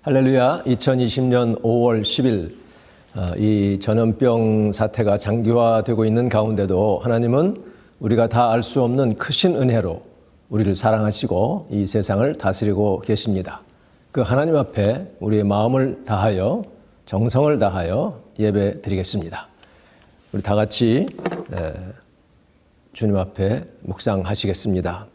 할렐루야. 2020년 5월 10일 이 전염병 사태가 장기화되고 있는 가운데도 하나님은 우리가 다 알 수 없는 크신 은혜로 우리를 사랑하시고 이 세상을 다스리고 계십니다. 그 하나님 앞에 우리의 마음을 다하여 정성을 다하여 예배 드리겠습니다. 우리 다 같이 주님 앞에 묵상하시겠습니다.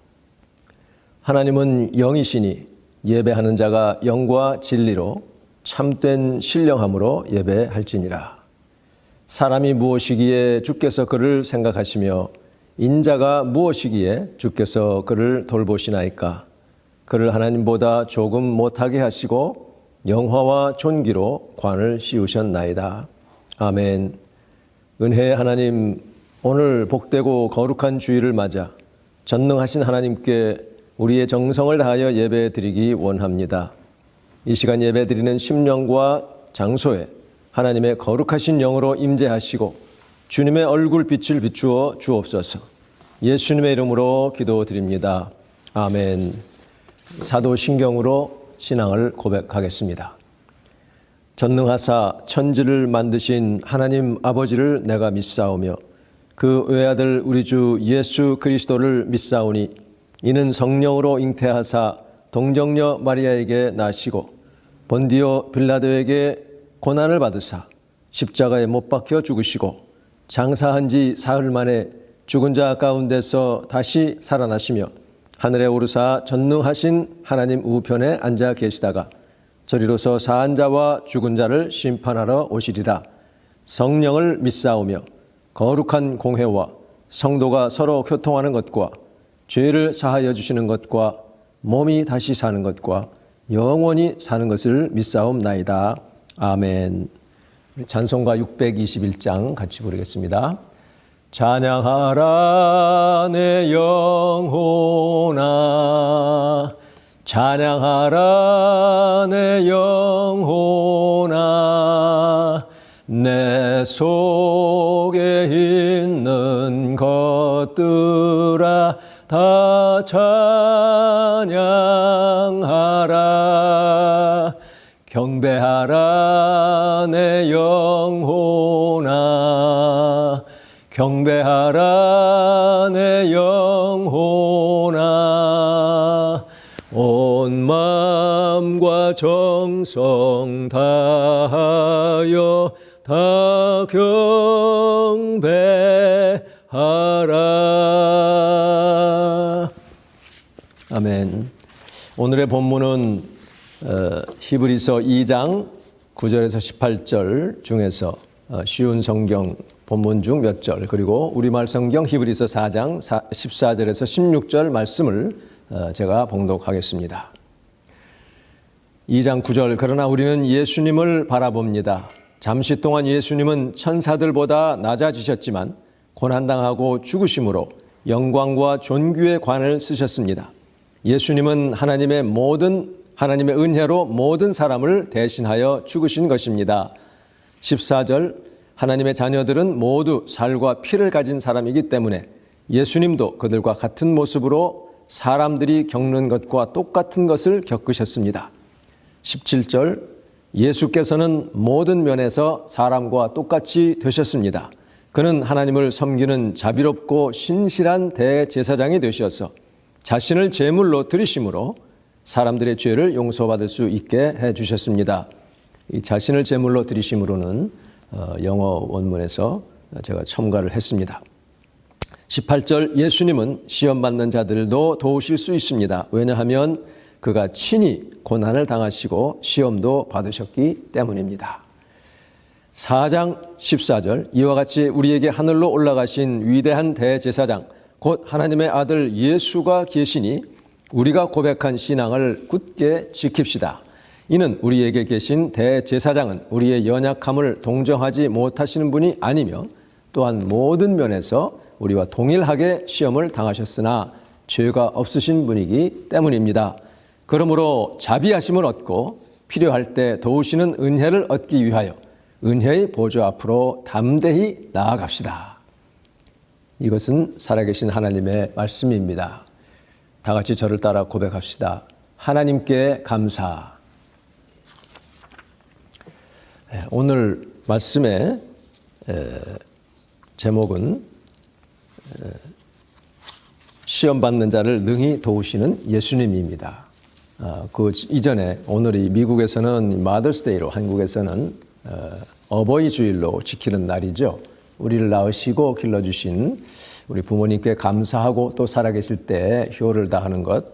하나님은 영이시니 예배하는 자가 영과 진리로 참된 신령함으로 예배할지니라. 사람이 무엇이기에 주께서 그를 생각하시며 인자가 무엇이기에 주께서 그를 돌보시나이까. 그를 하나님보다 조금 못하게 하시고 영화와 존귀로 관을 씌우셨나이다. 아멘. 은혜의 하나님, 오늘 복되고 거룩한 주일을 맞아 전능하신 하나님께 우리의 정성을 다하여 예배 드리기 원합니다. 이 시간 예배 드리는 심령과 장소에 하나님의 거룩하신 영으로 임재하시고 주님의 얼굴빛을 비추어 주옵소서. 예수님의 이름으로 기도드립니다. 아멘. 사도신경으로 신앙을 고백하겠습니다. 전능하사 천지를 만드신 하나님 아버지를 내가 믿사오며 그 외아들 우리 주 예수 그리스도를 믿사오니 이는 성령으로 잉태하사 동정녀 마리아에게 나시고 본디오 빌라도에게 고난을 받으사 십자가에 못 박혀 죽으시고 장사한 지 사흘 만에 죽은 자 가운데서 다시 살아나시며 하늘에 오르사 전능하신 하나님 우편에 앉아 계시다가 저리로서 사한 자와 죽은 자를 심판하러 오시리라. 성령을 믿사오며 거룩한 공회와 성도가 서로 교통하는 것과 죄를 사하여 주시는 것과 몸이 다시 사는 것과 영원히 사는 것을 믿사옵나이다. 아멘. 찬송가 621장 같이 부르겠습니다. 찬양하라 내 영혼아, 찬양하라 내 영혼아, 내 속에 있는 것들아 다 찬양하라. 경배하라 내 영혼아, 경배하라 내 영혼아, 온 마음과 정성 다하여 다 경배하라. 아멘. 오늘의 본문은 히브리서 2장 9절에서 18절 중에서 쉬운 성경 본문 중 몇 절, 그리고 우리말 성경 히브리서 4장 14절에서 16절 말씀을 제가 봉독하겠습니다. 2장 9절, 그러나 우리는 예수님을 바라봅니다. 잠시 동안 예수님은 천사들보다 낮아지셨지만 고난당하고 죽으심으로 영광과 존귀의 관을 쓰셨습니다. 예수님은 하나님의 은혜로 모든 사람을 대신하여 죽으신 것입니다. 14절, 하나님의 자녀들은 모두 살과 피를 가진 사람이기 때문에 예수님도 그들과 같은 모습으로 사람들이 겪는 것과 똑같은 것을 겪으셨습니다. 17절, 예수께서는 모든 면에서 사람과 똑같이 되셨습니다. 그는 하나님을 섬기는 자비롭고 신실한 대제사장이 되셔서 자신을 제물로 드리심으로 사람들의 죄를 용서받을 수 있게 해주셨습니다. 이 자신을 제물로 드리심으로는 영어 원문에서 제가 첨가를 했습니다. 18절, 예수님은 시험받는 자들도 도우실 수 있습니다. 왜냐하면 그가 친히 고난을 당하시고 시험도 받으셨기 때문입니다. 4장 14절, 이와 같이 우리에게 하늘로 올라가신 위대한 대제사장 곧 하나님의 아들 예수가 계시니 우리가 고백한 신앙을 굳게 지킵시다. 이는 우리에게 계신 대제사장은 우리의 연약함을 동정하지 못하시는 분이 아니며 또한 모든 면에서 우리와 동일하게 시험을 당하셨으나 죄가 없으신 분이기 때문입니다. 그러므로 자비하심을 얻고 필요할 때 도우시는 은혜를 얻기 위하여 은혜의 보좌 앞으로 담대히 나아갑시다. 이것은 살아계신 하나님의 말씀입니다. 다 같이 저를 따라 고백합시다. 하나님께 감사. 오늘 말씀의 제목은 시험 받는 자를 능히 도우시는 예수님입니다. 그 이전에 오늘이 미국에서는 마더스데이로, 한국에서는 어버이 주일로 지키는 날이죠. 우리를 낳으시고 길러주신 우리 부모님께 감사하고 또 살아계실 때 효를 다하는 것,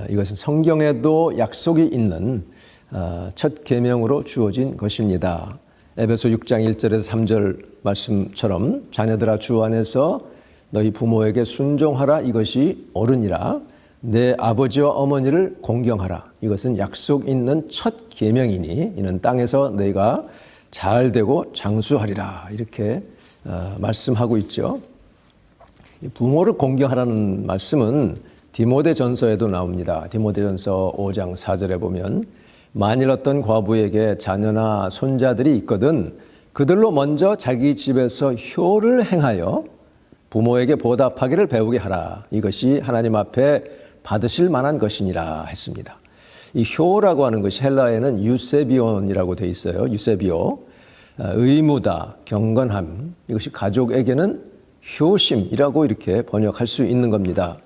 이것은 성경에도 약속이 있는 첫 계명으로 주어진 것입니다. 에베소 6장 1절에서 3절 말씀처럼 자녀들아 주 안에서 너희 부모에게 순종하라, 이것이 옳으니라. 내 아버지와 어머니를 공경하라, 이것은 약속 있는 첫 계명이니 이는 땅에서 너희가 잘 되고 장수하리라, 이렇게 말씀하고 있죠. 부모를 공경하라는 말씀은 디모데전서에도 나옵니다. 디모데전서 5장 4절에 보면 만일 어떤 과부에게 자녀나 손자들이 있거든 그들로 먼저 자기 집에서 효를 행하여 부모에게 보답하기를 배우게 하라, 이것이 하나님 앞에 받으실 만한 것이니라 했습니다. 이 효라고 하는 것이 헬라에는 유세비온이라고 되어 있어요. 유세비오, 의무다, 경건함, 이것이 가족에게는 효심이라고 이렇게 번역할 수 있는 겁니다.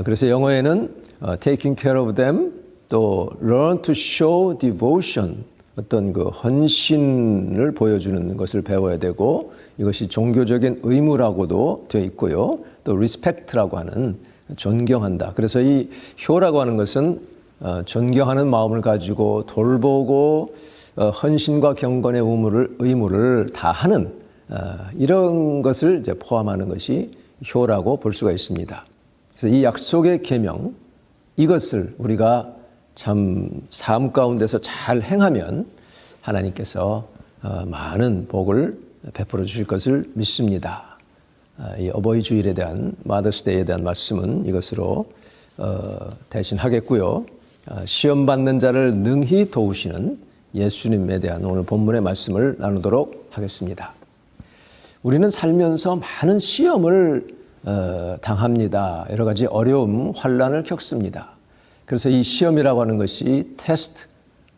그래서 영어에는 taking care of them, 또 learn to show devotion, 어떤 그 헌신을 보여주는 것을 배워야 되고, 이것이 종교적인 의무라고도 되어 있고요. 또 respect라고 하는 존경한다. 그래서 이 효라고 하는 것은 존경하는 마음을 가지고 돌보고 헌신과 경건의 의무를 다하는 이런 것을 이제 포함하는 것이 효라고 볼 수가 있습니다. 그래서 이 약속의 계명, 이것을 우리가 참 삶 가운데서 잘 행하면 하나님께서 많은 복을 베풀어 주실 것을 믿습니다. 이 어버이 주일에 대한, 마더스데이에 대한 말씀은 이것으로 대신하겠고요. 시험 받는 자를 능히 도우시는 예수님에 대한 오늘 본문의 말씀을 나누도록 하겠습니다. 우리는 살면서 많은 시험을 당합니다. 여러 가지 어려움, 환난을 겪습니다. 그래서 이 시험이라고 하는 것이 테스트,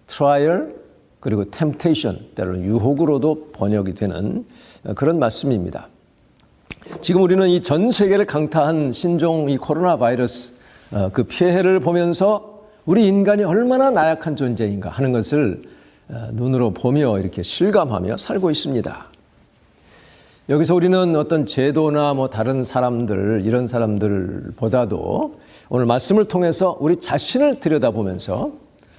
트라이얼, 그리고 템테이션, 때로는 유혹으로도 번역이 되는 그런 말씀입니다. 지금 우리는 이 전 세계를 강타한 신종 이 코로나 바이러스, 그 피해를 보면서 우리 인간이 얼마나 나약한 존재인가 하는 것을 눈으로 보며 이렇게 실감하며 살고 있습니다. 여기서 우리는 어떤 제도나 다른 사람들, 이런 사람들보다도 오늘 말씀을 통해서 우리 자신을 들여다보면서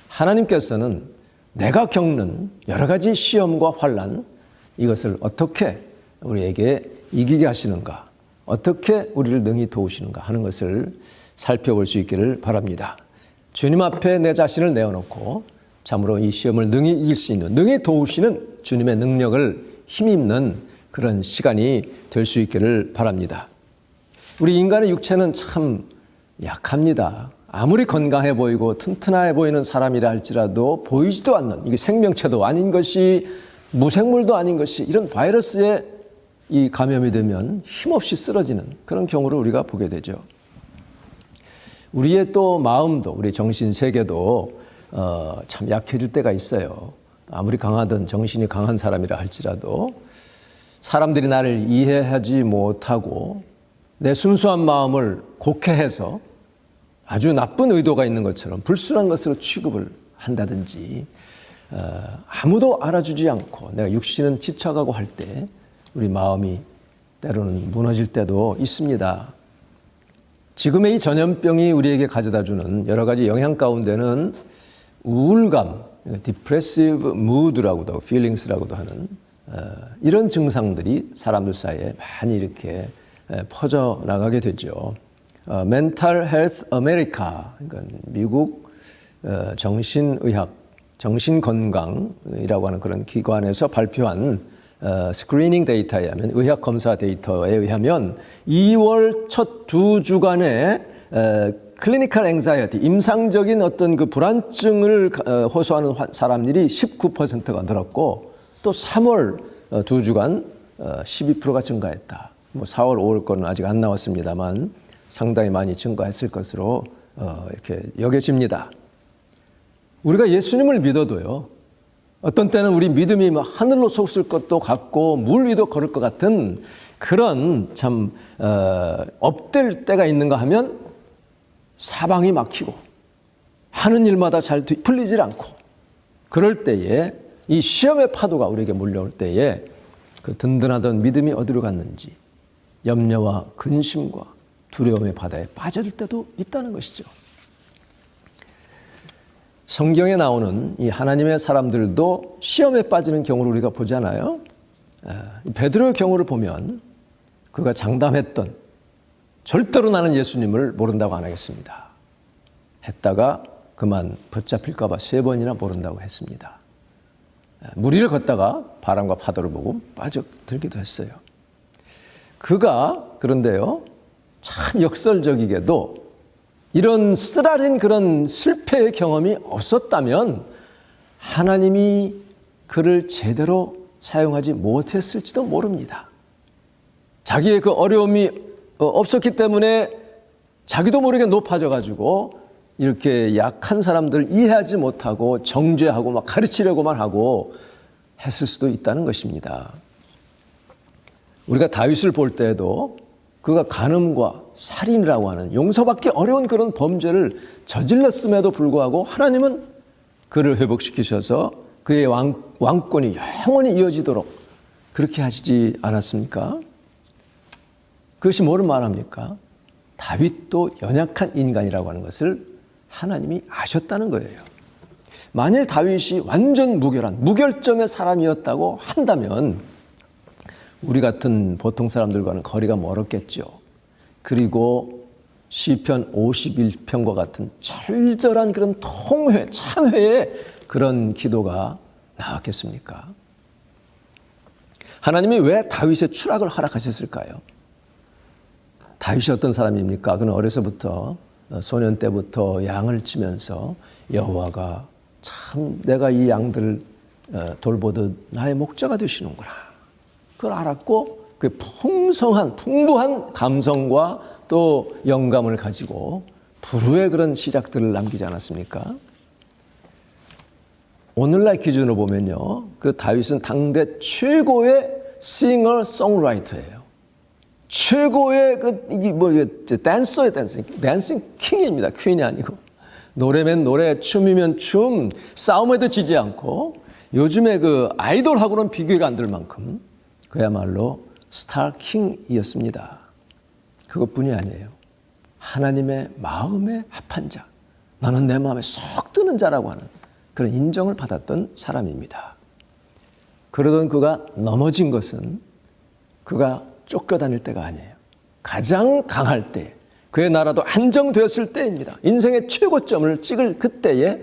하나님께서는 내가 겪는 여러 가지 시험과 환난, 이것을 어떻게 우리에게 이기게 하시는가, 어떻게 우리를 능히 도우시는가 하는 것을 살펴볼 수 있기를 바랍니다. 주님 앞에 내 자신을 내어놓고 참으로 이 시험을 능히 이길 수 있는, 능히 도우시는 주님의 능력을 힘입는 그런 시간이 될 수 있기를 바랍니다. 우리 인간의 육체는 참 약합니다. 아무리 건강해 보이고 튼튼해 보이는 사람이라 할지라도 보이지도 않는, 이게 생명체도 아닌 것이, 무생물도 아닌 것이, 이런 바이러스에 이 감염이 되면 힘없이 쓰러지는 그런 경우를 우리가 보게 되죠. 우리의 또 마음도, 우리 정신 세계도 참 약해질 때가 있어요. 아무리 강하든, 정신이 강한 사람이라 할지라도 사람들이 나를 이해하지 못하고 내 순수한 마음을 곡해해서 아주 나쁜 의도가 있는 것처럼 불순한 것으로 취급을 한다든지, 아무도 알아주지 않고 내가 육신은 지쳐가고 할 때 우리 마음이 때로는 무너질 때도 있습니다. 지금의 이 전염병이 우리에게 가져다주는 여러 가지 영향 가운데는 우울감, depressive mood라고도, feelings라고도 하는 이런 증상들이 사람들 사이에 많이 이렇게 퍼져나가게 되죠. Mental Health America, 그러니까 미국 정신의학, 정신건강이라고 하는 그런 기관에서 발표한 스크리닝 데이터에 의하면, 의학 검사 데이터에 의하면 2월 첫 2주간의 클리니컬 앵자이어티, 임상적인 어떤 그 불안증을 호소하는 사람들이 19%가 늘었고, 또 3월 2주간 12%가 증가했다. 4월, 5월 거는 아직 안 나왔습니다만 상당히 많이 증가했을 것으로 이렇게 여겨집니다. 우리가 예수님을 믿어도요, 어떤 때는 우리 믿음이 하늘로 솟을 것도 같고 물 위도 걸을 것 같은 그런 참 업될 때가 있는가 하면 사방이 막히고 하는 일마다 잘 풀리질 않고, 그럴 때에 이 시험의 파도가 우리에게 몰려올 때에 그 든든하던 믿음이 어디로 갔는지 염려와 근심과 두려움의 바다에 빠져들 때도 있다는 것이죠. 성경에 나오는 이 하나님의 사람들도 시험에 빠지는 경우를 우리가 보잖아요. 베드로의 경우를 보면 그가 장담했던 절대로 나는 예수님을 모른다고 안 하겠습니다 했다가 그만 붙잡힐까 봐 3번이나 모른다고 했습니다. 무리를 걷다가 바람과 파도를 보고 빠져들기도 했어요. 그가 그런데요, 참 역설적이게도 이런 쓰라린 그런 실패의 경험이 없었다면 하나님이 그를 제대로 사용하지 못했을지도 모릅니다. 자기의 그 어려움이 없었기 때문에 자기도 모르게 높아져가지고 이렇게 약한 사람들을 이해하지 못하고 정죄하고 막 가르치려고만 하고 했을 수도 있다는 것입니다. 우리가 다윗을 볼 때에도 그가 간음과 살인이라고 하는 용서받기 어려운 그런 범죄를 저질렀음에도 불구하고 하나님은 그를 회복시키셔서 그의 왕권이 영원히 이어지도록 그렇게 하시지 않았습니까? 그것이 뭐를 말합니까? 다윗도 연약한 인간이라고 하는 것을 하나님이 아셨다는 거예요. 만일 다윗이 완전 무결점의 사람이었다고 한다면 우리 같은 보통 사람들과는 거리가 멀었겠죠. 그리고 시편 51편과 같은 절절한 그런 통회, 참회의 그런 기도가 나왔겠습니까? 하나님이 왜 다윗의 추락을 허락하셨을까요? 다윗이 어떤 사람입니까? 그는 어려서부터 소년 때부터 양을 치면서 여호와가 참 내가 이 양들을 돌보듯 나의 목자가 되시는구나, 그걸 알았고 그 풍부한 감성과 또 영감을 가지고 불후의 그런 시작들을 남기지 않았습니까? 오늘날 기준으로 보면요, 그 다윗은 당대 최고의 싱어송라이터예요. 최고의 댄서의 댄싱 킹입니다. 퀸이 아니고. 노래면 노래, 춤이면 춤, 싸움에도 지지 않고 요즘에 그 아이돌하고는 비교가 안 될 만큼 그야말로 스타 킹이었습니다. 그것뿐이 아니에요. 하나님의 마음에 합한 자, 너는 내 마음에 쏙 드는 자라고 하는 그런 인정을 받았던 사람입니다. 그러던 그가 넘어진 것은 그가 쫓겨다닐 때가 아니에요. 가장 강할 때, 그의 나라도 안정되었을 때입니다. 인생의 최고점을 찍을 그때에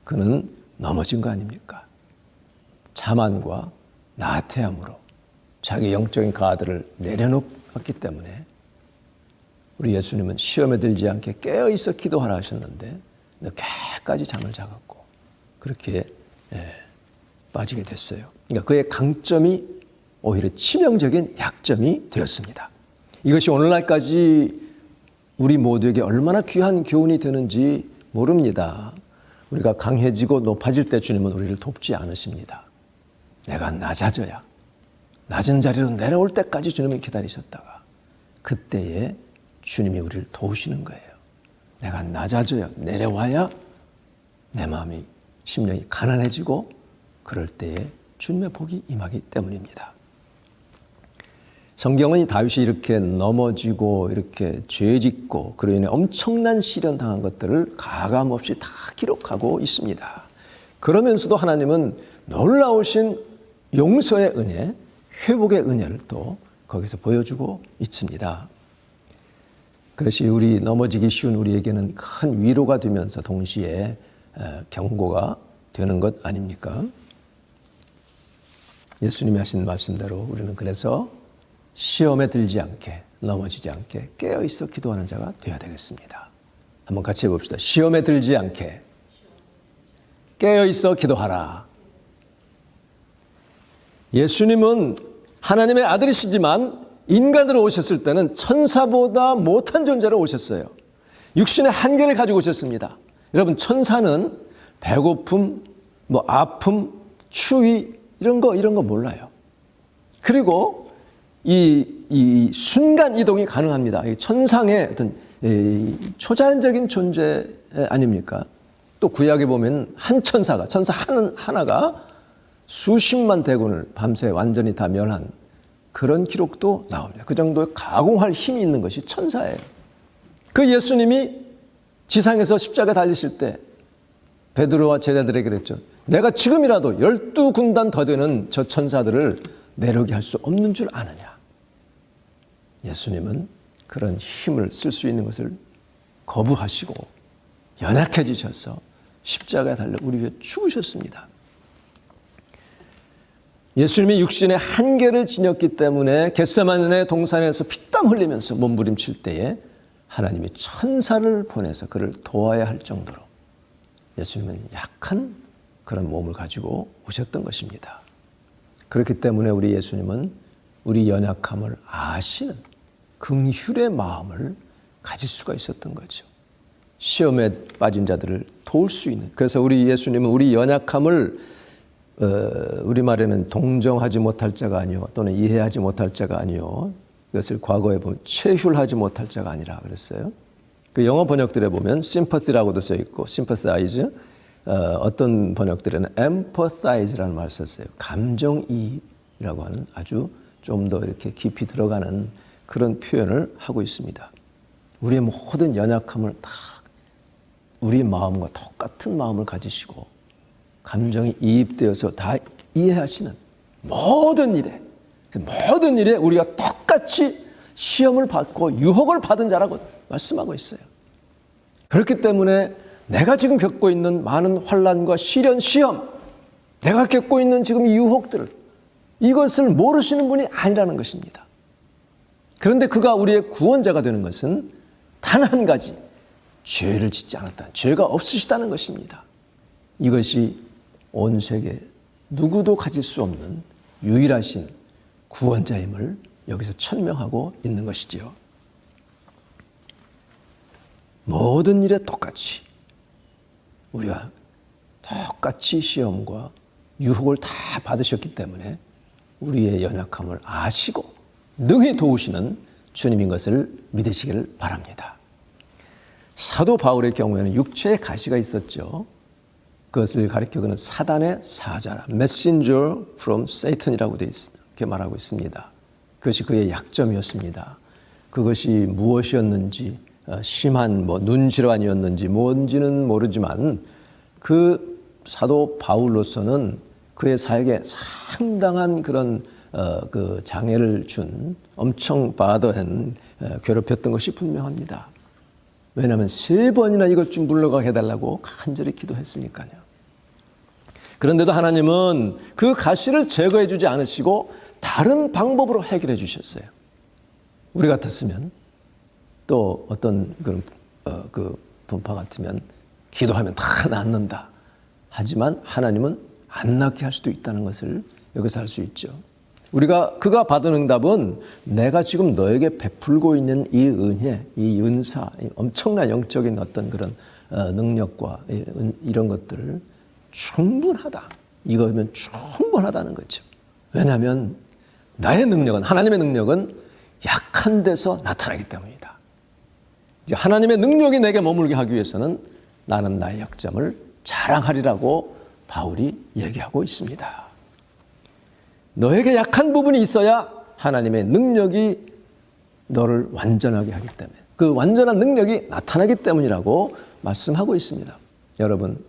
그는 넘어진 거 아닙니까? 자만과 나태함으로 자기 영적인 가드를 내려놓았기 때문에 우리 예수님은 시험에 들지 않게 깨어있어 기도하라 하셨는데 늦게까지 잠을 자갔고 그렇게 빠지게 됐어요. 그러니까 그의 강점이 오히려 치명적인 약점이 되었습니다. 이것이 오늘날까지 우리 모두에게 얼마나 귀한 교훈이 되는지 모릅니다. 우리가 강해지고 높아질 때 주님은 우리를 돕지 않으십니다. 내가 낮아져야, 낮은 자리로 내려올 때까지 주님은 기다리셨다가 그때에 주님이 우리를 도우시는 거예요. 내가 낮아져야, 내려와야 내 마음이, 심령이 가난해지고 그럴 때에 주님의 복이 임하기 때문입니다. 성경은 이 다윗이 이렇게 넘어지고 이렇게 죄짓고 그로 인해 엄청난 시련 당한 것들을 가감없이 다 기록하고 있습니다. 그러면서도 하나님은 놀라우신 용서의 은혜, 회복의 은혜를 또 거기서 보여주고 있습니다. 그것이 우리 넘어지기 쉬운 우리에게는 큰 위로가 되면서 동시에 경고가 되는 것 아닙니까? 예수님이 하신 말씀대로 우리는 그래서 시험에 들지 않게, 넘어지지 않게 깨어있어 기도하는 자가 되어야 되겠습니다. 한번 같이 해봅시다. 시험에 들지 않게 깨어있어 기도하라. 예수님은 하나님의 아들이시지만 인간으로 오셨을 때는 천사보다 못한 존재로 오셨어요. 육신의 한계를 가지고 오셨습니다. 여러분, 천사는 배고픔, 아픔, 추위 이런 거 몰라요. 그리고 이 순간 이동이 가능합니다. 이 천상의 어떤 초자연적인 존재 아닙니까? 또 구약에 보면 천사 하나가 수십만 대군을 밤새 완전히 다 멸한 그런 기록도 나옵니다. 그 정도의 가공할 힘이 있는 것이 천사예요. 그 예수님이 지상에서 십자가에 달리실 때 베드로와 제자들에게 그랬죠. 내가 지금이라도 12군단 더 되는 저 천사들을 내려오게 할 수 없는 줄 아느냐. 예수님은 그런 힘을 쓸 수 있는 것을 거부하시고 연약해지셔서 십자가에 달려 우리 위해 죽으셨습니다. 예수님이 육신의 한계를 지녔기 때문에 겟세마네 동산에서 피땀 흘리면서 몸부림칠 때에 하나님이 천사를 보내서 그를 도와야 할 정도로 예수님은 약한 그런 몸을 가지고 오셨던 것입니다. 그렇기 때문에 우리 예수님은 우리 연약함을 아시는 긍휼의 마음을 가질 수가 있었던 거죠. 시험에 빠진 자들을 도울 수 있는. 그래서 우리 예수님은 우리 연약함을 우리말에는 동정하지 못할 자가 아니요 또는 이해하지 못할 자가 아니요, 이것을 과거에 보면 체휼하지 못할 자가 아니라 그랬어요. 그 영어 번역들에 보면 sympathy라고도 써 있고 sympathize, 어떤 번역들에는 empathize라는 말을 썼어요. 감정이입이라고 하는 아주 좀 더 이렇게 깊이 들어가는 그런 표현을 하고 있습니다. 우리의 모든 연약함을 다 우리 마음과 똑같은 마음을 가지시고 감정이 이입되어서 다 이해하시는 모든 일에 우리가 똑같이 시험을 받고 유혹을 받은 자라고 말씀하고 있어요. 그렇기 때문에 내가 지금 겪고 있는 많은 환난과 시련, 시험, 내가 겪고 있는 지금 이 유혹들, 이것을 모르시는 분이 아니라는 것입니다. 그런데 그가 우리의 구원자가 되는 것은 단 한 가지, 죄를 짓지 않았다, 죄가 없으시다는 것입니다. 이것이 온 세계 누구도 가질 수 없는 유일하신 구원자임을 여기서 천명하고 있는 것이지요. 모든 일에 똑같이 우리가 똑같이 시험과 유혹을 다 받으셨기 때문에 우리의 연약함을 아시고 능히 도우시는 주님인 것을 믿으시기를 바랍니다. 사도 바울의 경우에는 육체의 가시가 있었죠. 그것을 가리켜서는 사단의 사자라, messenger from Satan이라고 이렇게 말하고 있습니다. 그것이 그의 약점이었습니다. 그것이 무엇이었는지, 심한 눈질환이었는지 뭔지는 모르지만 그 사도 바울로서는 그의 사역에 상당한 그런 그 장애를 준, 엄청 바더한, 괴롭혔던 것이 분명합니다. 왜냐하면 3번이나 이것 좀 물러가게 해달라고 간절히 기도했으니까요. 그런데도 하나님은 그 가시를 제거해 주지 않으시고 다른 방법으로 해결해 주셨어요. 우리 같았으면 또 어떤 그런 그 분파 같으면 기도하면 다 낫는다. 하지만 하나님은 안 낫게 할 수도 있다는 것을 여기서 알 수 있죠. 그가 받은 응답은 내가 지금 너에게 베풀고 있는 이 은혜, 이 은사, 이 엄청난 영적인 어떤 그런 능력과 이런 것들을 충분하다. 이거면 충분하다는 거죠. 왜냐하면 나의 능력은, 하나님의 능력은 약한 데서 나타나기 때문이다. 이제 하나님의 능력이 내게 머물게 하기 위해서는 나는 나의 약점을 자랑하리라고 바울이 얘기하고 있습니다. 너에게 약한 부분이 있어야 하나님의 능력이 너를 완전하게 하기 때문에, 그 완전한 능력이 나타나기 때문이라고 말씀하고 있습니다. 여러분,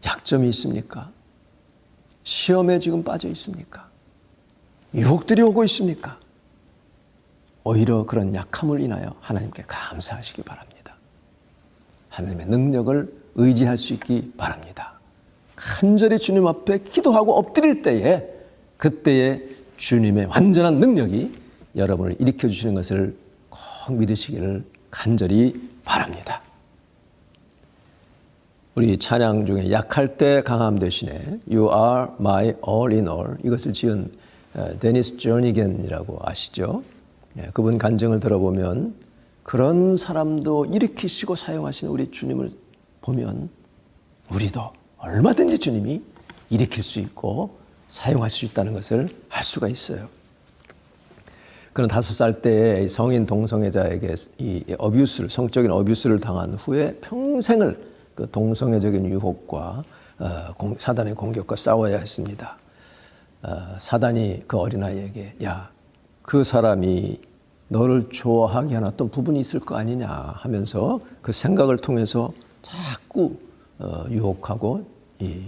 약점이 있습니까? 시험에 지금 빠져 있습니까? 유혹들이 오고 있습니까? 오히려 그런 약함을 인하여 하나님께 감사하시기 바랍니다. 하나님의 능력을 의지할 수 있기 바랍니다. 간절히 주님 앞에 기도하고 엎드릴 때에, 그때에 주님의 완전한 능력이 여러분을 일으켜 주시는 것을 꼭 믿으시기를 간절히 바랍니다. 우리 찬양 중에 약할 때 강함 대신에 You are my all in all, 이것을 지은 데니스 저니겐이라고 아시죠? 그분 간증을 들어보면 그런 사람도 일으키시고 사용하시는 우리 주님을 보면 우리도 얼마든지 주님이 일으킬 수 있고 사용할 수 있다는 것을 알 수가 있어요. 그는 5살 때에 성인 동성애자에게 이 성적인 어뷰스를 당한 후에 평생을 그 동성애적인 유혹과 사단의 공격과 싸워야 했습니다. 사단이 그 어린아이에게 야, 그 사람이 너를 좋아하게 한 어떤 부분이 있을 거 아니냐 하면서 그 생각을 통해서 자꾸 유혹하고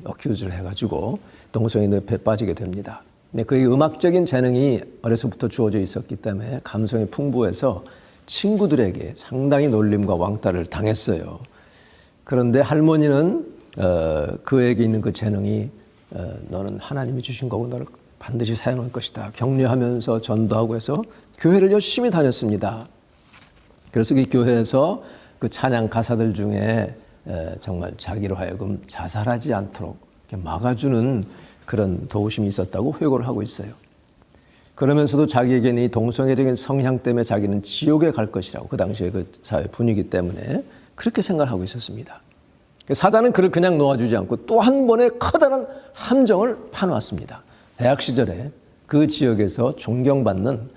어큐즈를 해가지고 동성애 늪에 빠지게 됩니다. 근데 그의 음악적인 재능이 어려서부터 주어져 있었기 때문에 감성이 풍부해서 친구들에게 상당히 놀림과 왕따를 당했어요. 그런데 할머니는 그에게 있는 그 재능이 너는 하나님이 주신 거고 너를 반드시 사용할 것이다 격려하면서 전도하고 해서 교회를 열심히 다녔습니다. 그래서 이 교회에서 그 찬양 가사들 중에 정말 자기로 하여금 자살하지 않도록 막아주는 그런 도우심이 있었다고 회고를 하고 있어요. 그러면서도 자기에게는 이 동성애적인 성향 때문에 자기는 지옥에 갈 것이라고 그 당시에 그 사회 분위기 때문에 그렇게 생각을 하고 있었습니다. 사단은 그를 그냥 놓아주지 않고 또 한 번의 커다란 함정을 파놓았습니다. 대학 시절에 그 지역에서 존경받는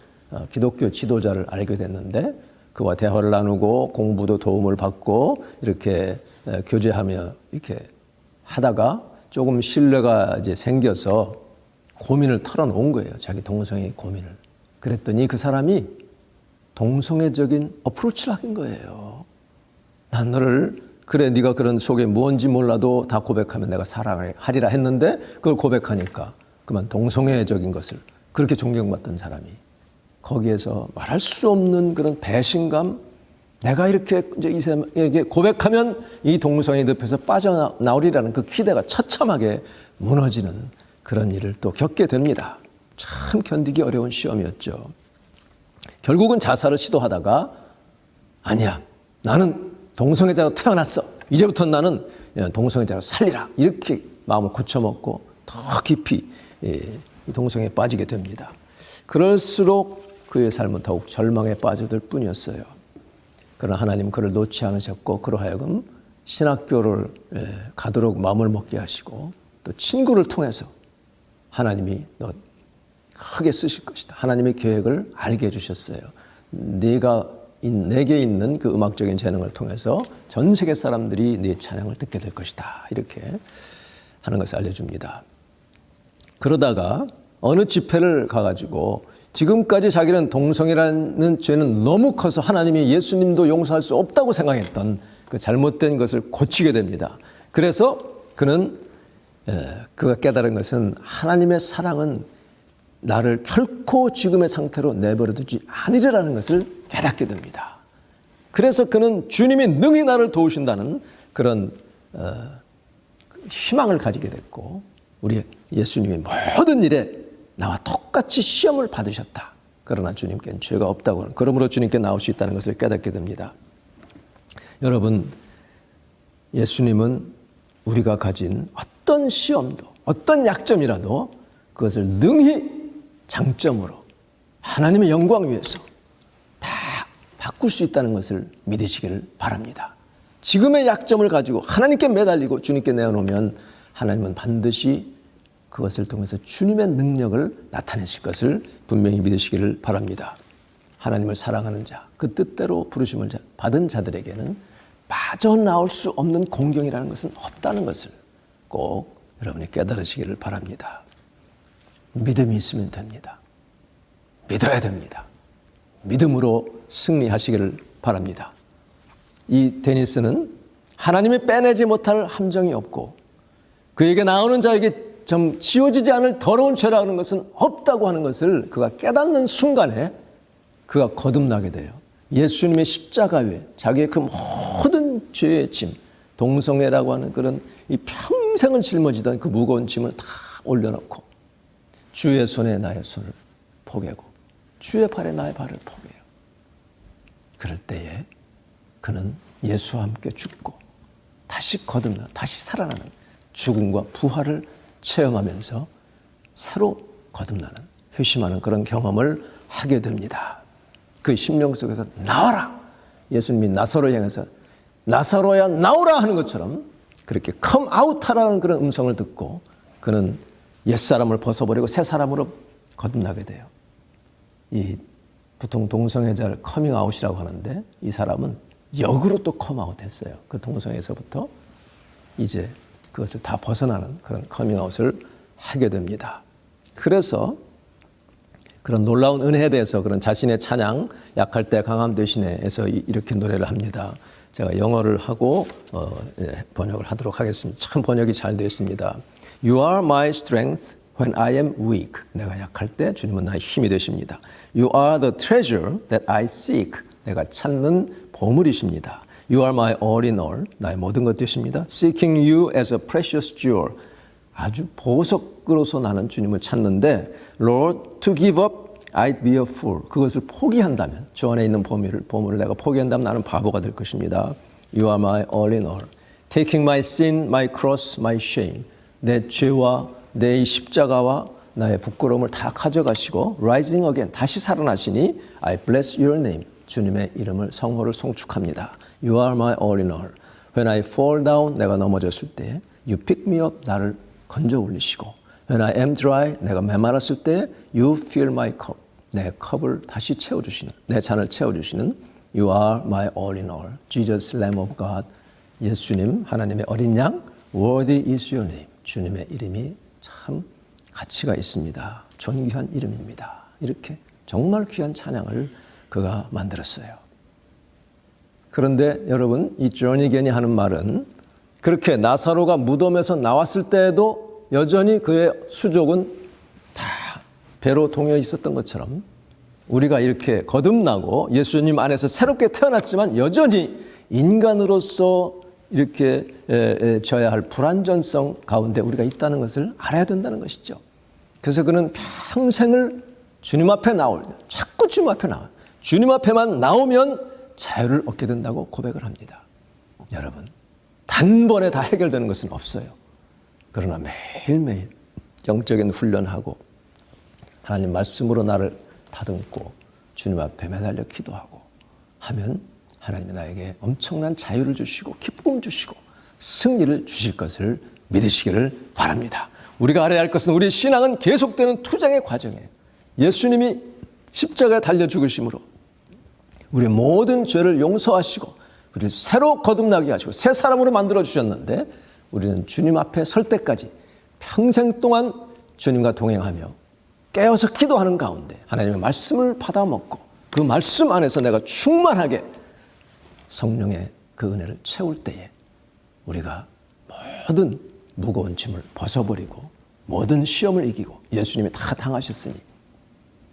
기독교 지도자를 알게 됐는데 그와 대화를 나누고 공부도 도움을 받고 이렇게 교제하며 이렇게 하다가 조금 신뢰가 이제 생겨서 고민을 털어놓은 거예요. 자기 동성애 고민을. 그랬더니 그 사람이 동성애적인 어프로치를 한 거예요. 난 너를 그래 네가 그런 속에 뭔지 몰라도 다 고백하면 내가 사랑을 하리라 했는데 그걸 고백하니까 그만 동성애적인 것을 그렇게 존경받던 사람이 거기에서 말할 수 없는 그런 배신감 내가 이렇게 이제 이 사람에게 고백하면 이 동성애 늪에서 빠져나오리라는 그 기대가 처참하게 무너지는 그런 일을 또 겪게 됩니다. 참 견디기 어려운 시험이었죠. 결국은 자살을 시도하다가 아니야 나는 동성애자로 태어났어. 이제부터 나는 동성애자로 살리라. 이렇게 마음을 고쳐먹고 더 깊이 동성애에 빠지게 됩니다. 그럴수록 그의 삶은 더욱 절망에 빠져들 뿐이었어요. 그러나 하나님 그를 놓지 않으셨고 그로 하여금 신학교를 가도록 마음을 먹게 하시고 또 친구를 통해서 하나님이 너 크게 쓰실 것이다. 하나님의 계획을 알게 해주셨어요. 내게 있는 그 음악적인 재능을 통해서 전 세계 사람들이 네 찬양을 듣게 될 것이다. 이렇게 하는 것을 알려줍니다. 그러다가 어느 집회를 가가지고 지금까지 자기는 동성이라는 죄는 너무 커서 하나님이 예수님도 용서할 수 없다고 생각했던 그 잘못된 것을 고치게 됩니다. 그래서 그가 깨달은 것은 하나님의 사랑은 나를 결코 지금의 상태로 내버려두지 않으리라는 것을 깨닫게 됩니다. 그래서 그는 주님이 능히 나를 도우신다는 그런 희망을 가지게 됐고 우리 예수님이 모든 일에 나와 똑같이 시험을 받으셨다. 그러나 주님께는 죄가 없다고 하는 그러므로 주님께 나올 수 있다는 것을 깨닫게 됩니다. 여러분 예수님은 우리가 가진 어떤 시험도 어떤 약점이라도 그것을 능히 장점으로 하나님의 영광 위해서 다 바꿀 수 있다는 것을 믿으시기를 바랍니다. 지금의 약점을 가지고 하나님께 매달리고 주님께 내어놓으면 하나님은 반드시 그것을 통해서 주님의 능력을 나타내실 것을 분명히 믿으시기를 바랍니다. 하나님을 사랑하는 자, 그 뜻대로 부르심을 받은 자들에게는 빠져나올 수 없는 공경이라는 것은 없다는 것을 꼭 여러분이 깨달으시기를 바랍니다. 믿음이 있으면 됩니다. 믿어야 됩니다. 믿음으로 승리하시기를 바랍니다. 이 데니스는 하나님이 빼내지 못할 함정이 없고 그에게 나오는 자에게 좀 지워지지 않을 더러운 죄라는 것은 없다고 하는 것을 그가 깨닫는 순간에 그가 거듭나게 돼요. 예수님의 십자가 위에 자기의 그 모든 죄의 짐, 동성애라고 하는 그런 이 평생을 짊어지던 그 무거운 짐을 다 올려놓고 주의 손에 나의 손을 포개고 주의 발에 나의 발을 포개요. 그럴 때에 그는 예수와 함께 죽고 다시 거듭나 다시 살아나는 죽음과 부활을 체험하면서 새로 거듭나는 회심하는 그런 경험을 하게 됩니다. 그 심령 속에서 나와라. 예수님이 나사로를 향해서 나사로야 나오라 하는 것처럼 그렇게 come out 하라는 그런 음성을 듣고 그는 옛사람을 벗어버리고 새 사람으로 거듭나게 돼요. 이 보통 동성애자를 커밍아웃이라고 하는데 이 사람은 역으로 또 컴아웃 했어요. 그 동성애에서부터 이제 그것을 다 벗어나는 그런 커밍아웃을 하게 됩니다. 그래서 그런 놀라운 은혜에 대해서 그런 자신의 찬양 약할 때 강함 되시네에서 이렇게 노래를 합니다. 제가 영어를 하고 번역을 하도록 하겠습니다. 참 번역이 잘 되어 있습니다. You are my strength when I am weak. 내가 약할 때 주님은 나의 힘이 되십니다. You are the treasure that I seek. 내가 찾는 보물이십니다. You are my all in all. 나의 모든 것 되십니다. Seeking you as a precious jewel. 아주 보석으로서 나는 주님을 찾는데 Lord, to give up, I'd be a fool. 그것을 포기한다면 주 안에 있는 보물을 내가 포기한다면 나는 바보가 될 것입니다. You are my all in all. Taking my sin, my cross, my shame. 내 죄와 내 십자가와 나의 부끄러움을 다 가져가시고 Rising again, 다시 살아나시니 I bless your name. 주님의 이름을 성호를 송축합니다. You are my all in all. When I fall down, 내가 넘어졌을 때 You pick me up, 나를 건져 올리시고 When I am dry, 내가 메말랐을 때 You fill my cup, 내 컵을 다시 채워주시는, 내 잔을 채워주시는 You are my all in all. Jesus, Lamb of God. 예수님, 하나님의 어린 양, Worthy is your name. 주님의 이름이 참 가치가 있습니다. 존귀한 이름입니다. 이렇게 정말 귀한 찬양을 그가 만들었어요. 그런데 여러분, 이 존 이겐이 하는 말은 그렇게 나사로가 무덤에서 나왔을 때에도 여전히 그의 수족은 다 배로 동여 있었던 것처럼 우리가 이렇게 거듭나고 예수님 안에서 새롭게 태어났지만 여전히 인간으로서 이렇게 져야 할 불완전성 가운데 우리가 있다는 것을 알아야 된다는 것이죠. 그래서 그는 평생을 주님 앞에 나올 때 자꾸 주님 앞에 나와요. 주님 앞에만 나오면 자유를 얻게 된다고 고백을 합니다. 여러분, 단번에 다 해결되는 것은 없어요. 그러나 매일매일 영적인 훈련하고 하나님 말씀으로 나를 다듬고 주님 앞에 매달려 기도하고 하면 하나님이 나에게 엄청난 자유를 주시고 기쁨 주시고 승리를 주실 것을 믿으시기를 바랍니다. 우리가 알아야 할 것은 우리의 신앙은 계속되는 투쟁의 과정이에요. 예수님이 십자가에 달려 죽으심으로 우리의 모든 죄를 용서하시고 우리를 새로 거듭나게 하시고 새 사람으로 만들어 주셨는데 우리는 주님 앞에 설 때까지 평생 동안 주님과 동행하며 깨어서 기도하는 가운데 하나님의 말씀을 받아먹고 그 말씀 안에서 내가 충만하게 성령의 그 은혜를 채울 때에 우리가 모든 무거운 짐을 벗어버리고 모든 시험을 이기고 예수님이 다 당하셨으니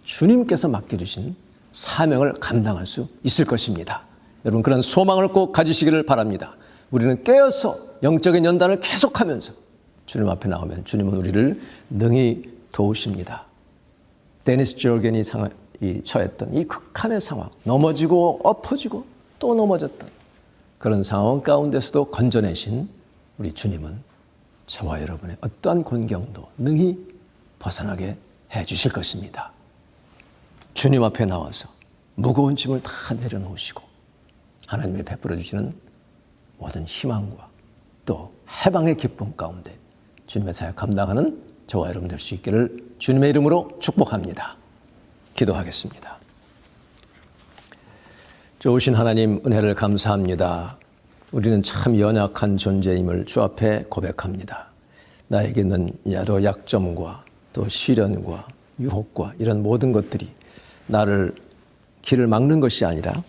주님께서 맡겨주신 사명을 감당할 수 있을 것입니다. 여러분, 그런 소망을 꼭 가지시기를 바랍니다. 우리는 깨어서 영적인 연단을 계속하면서 주님 앞에 나오면 주님은 우리를 능히 도우십니다. 데니스 조겐이 처했던 이 극한의 상황, 넘어지고 엎어지고 또 넘어졌던 그런 상황 가운데서도 건져내신 우리 주님은 저와 여러분의 어떠한 곤경도 능히 벗어나게 해 주실 것입니다. 주님 앞에 나와서 무거운 짐을 다 내려놓으시고 하나님이 베풀어 주시는 모든 희망과 또 해방의 기쁨 가운데 주님의 사역 감당하는 저와 여러분 될 수 있기를 주님의 이름으로 축복합니다. 기도하겠습니다. 좋으신 하나님, 은혜를 감사합니다. 우리는 참 연약한 존재임을 주 앞에 고백합니다. 나에게는 여러 약점과 또 시련과 유혹과 이런 모든 것들이 나를 길을 막는 것이 아니라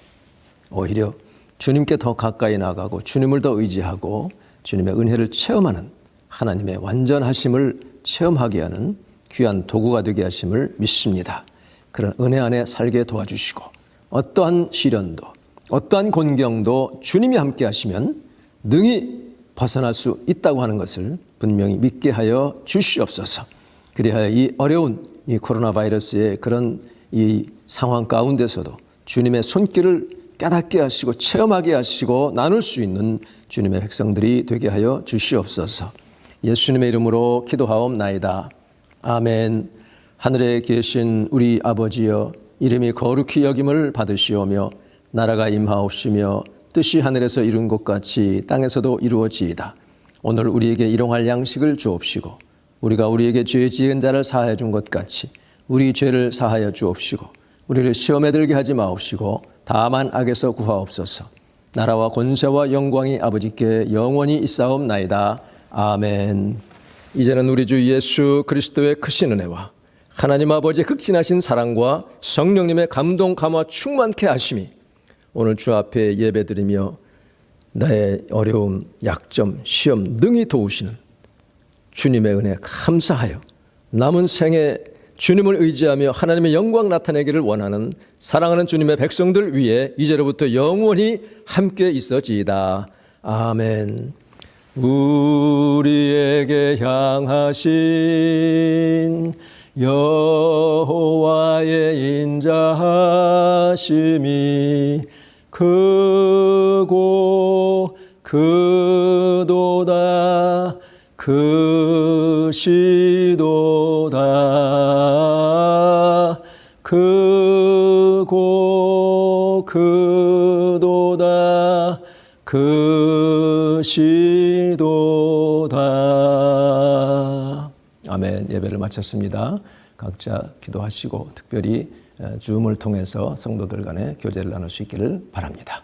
오히려 주님께 더 가까이 나가고 주님을 더 의지하고 주님의 은혜를 체험하는 하나님의 완전하심을 체험하게 하는 귀한 도구가 되게 하심을 믿습니다. 그런 은혜 안에 살게 도와주시고 어떠한 시련도 어떠한 곤경도 주님이 함께 하시면 능히 벗어날 수 있다고 하는 것을 분명히 믿게 하여 주시옵소서. 그리하여 이 어려운 이 코로나 바이러스의 그런 이 상황 가운데서도 주님의 손길을 깨닫게 하시고 체험하게 하시고 나눌 수 있는 주님의 백성들이 되게 하여 주시옵소서. 예수님의 이름으로 기도하옵나이다. 아멘. 하늘에 계신 우리 아버지여, 이름이 거룩히 여김을 받으시오며 나라가 임하옵시며 뜻이 하늘에서 이룬 것 같이 땅에서도 이루어지이다. 오늘 우리에게 일용할 양식을 주옵시고 우리가 우리에게 죄 지은 자를 사하여 준 것 같이 우리 죄를 사하여 주옵시고 우리를 시험에 들게 하지 마옵시고 다만 악에서 구하옵소서. 나라와 권세와 영광이 아버지께 영원히 있사옵나이다. 아멘. 이제는 우리 주 예수 그리스도의 크신 은혜와 하나님 아버지의 극진하신 사랑과 성령님의 감동 감화 충만케 하심이 오늘 주 앞에 예배드리며 나의 어려움, 약점, 시험 능히 도우시는 주님의 은혜 감사하여 남은 생에 주님을 의지하며 하나님의 영광 나타내기를 원하는 사랑하는 주님의 백성들 위해 이제로부터 영원히 함께 있어지이다. 아멘. 우리에게 향하신 여호와의 인자하심이 크고 크도다 크시도다 크고 크도다 크시도다. 아멘. 예배를 마쳤습니다. 각자 기도하시고 특별히 줌을 통해서 성도들 간에 교제를 나눌 수 있기를 바랍니다.